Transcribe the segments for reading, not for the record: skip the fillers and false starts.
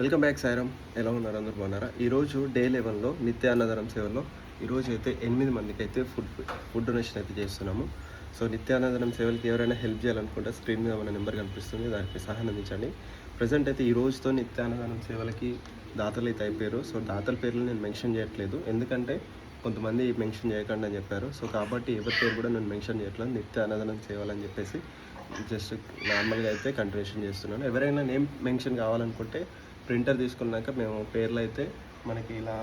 Welcome back Sairam. ఎలా ఉన్నారు? అందరూ బాగున్నారా? ఈరోజు డే 11లో నిత్య అన్నదానం సేవలో ఈరోజు అయితే 8 మందికి అయితే ఫుడ్ డొనేషన్ అయితే చేస్తున్నాము. సో నిత్య అన్నదానం సేవలకి ఎవరైనా హెల్ప్ చేయాలనుకుంటే స్క్రీన్ మీద మన నెంబర్ కనిపిస్తుంది, దానికి సహాయందించండి. ప్రజెంట్ అయితే ఈ రోజుతో నిత్య అన్నదానం సేవలకి దాతలు అయితే అయిపోయారు. సో దాతల పేర్లు నేను మెన్షన్ చేయట్లేదు, ఎందుకంటే కొంతమంది మెన్షన్ చేయకండి అని చెప్పారు. సో కాబట్టి ఎవరి పేరు కూడా నేను మెన్షన్ చేయట్లేదు. నిత్య అన్నదానం సేవలని చెప్పేసి జస్ట్ నార్మల్గా అయితే కంటిన్యూషన్ చేస్తున్నాను. ఎవరైనా నేమ్ మెన్షన్ కావాలనుకుంటే ప్రింటర్ తీసుకున్నాక మేము పేర్లు అయితే మనకి ఇలా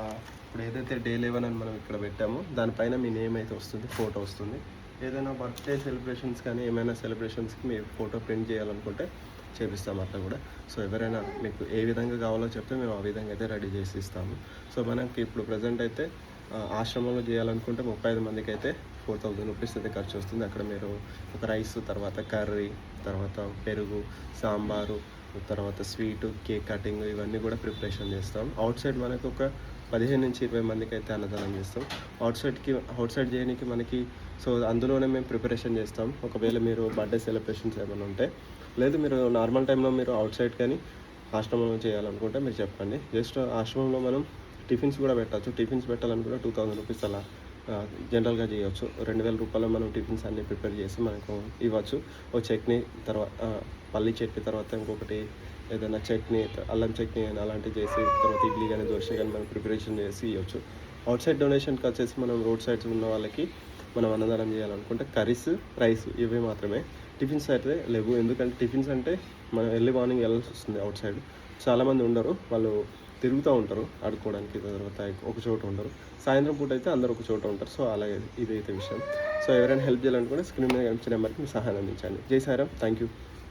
ఇప్పుడు ఏదైతే డే 11 అని మనం ఇక్కడ పెట్టామో దానిపైన మీ నేమ్ అయితే వస్తుంది, ఫోటో వస్తుంది. ఏదైనా బర్త్డే సెలబ్రేషన్స్ కానీ ఏమైనా సెలబ్రేషన్స్కి మీ ఫోటో ప్రింట్ చేయాలనుకుంటే చేపిస్తాం అట్లా కూడా. సో ఎవరైనా మీకు ఏ విధంగా కావాలో చెప్తే మేము ఆ విధంగా అయితే రెడీ చేసి ఇస్తాము. సో మనకి ఇప్పుడు ప్రజెంట్ అయితే ఆశ్రమంలో చేయాలనుకుంటే 35 మందికి అయితే 4000 రూపీస్ అయితే ఖర్చు వస్తుంది. అక్కడ మీరు ఒక రైస్, తర్వాత కర్రీ, తర్వాత పెరుగు, సాంబారు, తర్వాత స్వీటు, కేక్ కటింగ్ ఇవన్నీ కూడా ప్రిపరేషన్ చేస్తాం. అవుట్ సైడ్ మనకు ఒక 15 నుంచి 20 మందికి అయితే అన్నదానం చేస్తాం. అవుట్ సైడ్ చేయడానికి మనకి సో అందులోనే మేము ప్రిపరేషన్ చేస్తాం. ఒకవేళ మీరు బర్త్డే సెలబ్రేషన్స్ ఏమైనా ఉంటే, లేదు మీరు నార్మల్ టైంలో మీరు అవుట్ సైడ్ కానీ ఆశ్రమంలో చేయాలనుకుంటే మీరు చెప్పండి. జస్ట్ ఆశ్రమంలో మనం టిఫిన్స్ కూడా పెట్టచ్చు. టిఫిన్స్ పెట్టాలనుకుంటే 2000 రూపీస్ అలా జనరల్గా చేయవచ్చు. 2000 రూపాయలు మనం టిఫిన్స్ అన్నీ ప్రిపేర్ చేసి మనకు ఇవ్వచ్చు. ఒక చట్నీ, తర్వాత పల్లి చట్నీ, తర్వాత ఇంకొకటి ఏదైనా చట్నీ, అల్లం చట్నీ అని అలాంటివి చేసి, తర్వాత ఇడ్లీ కానీ దోశ కానీ మనం ప్రిపరేషన్ చేసి ఇవ్వచ్చు. అవుట్ సైడ్ డొనేషన్కి వచ్చేసి మనం రోడ్ సైడ్స్ ఉన్న వాళ్ళకి మనం అన్నదానం చేయాలనుకుంటే కర్రీస్, రైస్ ఇవే మాత్రమే. టిఫిన్స్ అయితే లేవు, ఎందుకంటే టిఫిన్స్ అంటే మనం ఎర్లీ మార్నింగ్ వెళ్ళాల్సి వస్తుంది. అవుట్ సైడ్ చాలామంది ఉండరు, వాళ్ళు తిరుగుతూ ఉంటారు ఆడుకోవడానికి, తర్వాత ఒక చోట ఉండరు. సాయంత్రం పూట అయితే అందరూ ఒక చోట ఉంటారు. సో అలాగే ఇదైతే విషయం. సో ఎవరైనా హెల్ప్ చేయాలనుకుంటే స్క్రీన్ మీద కనిపించే నెంబర్కి మీ సహాయం అందించండి. జై సాయిరామ్. Thank you.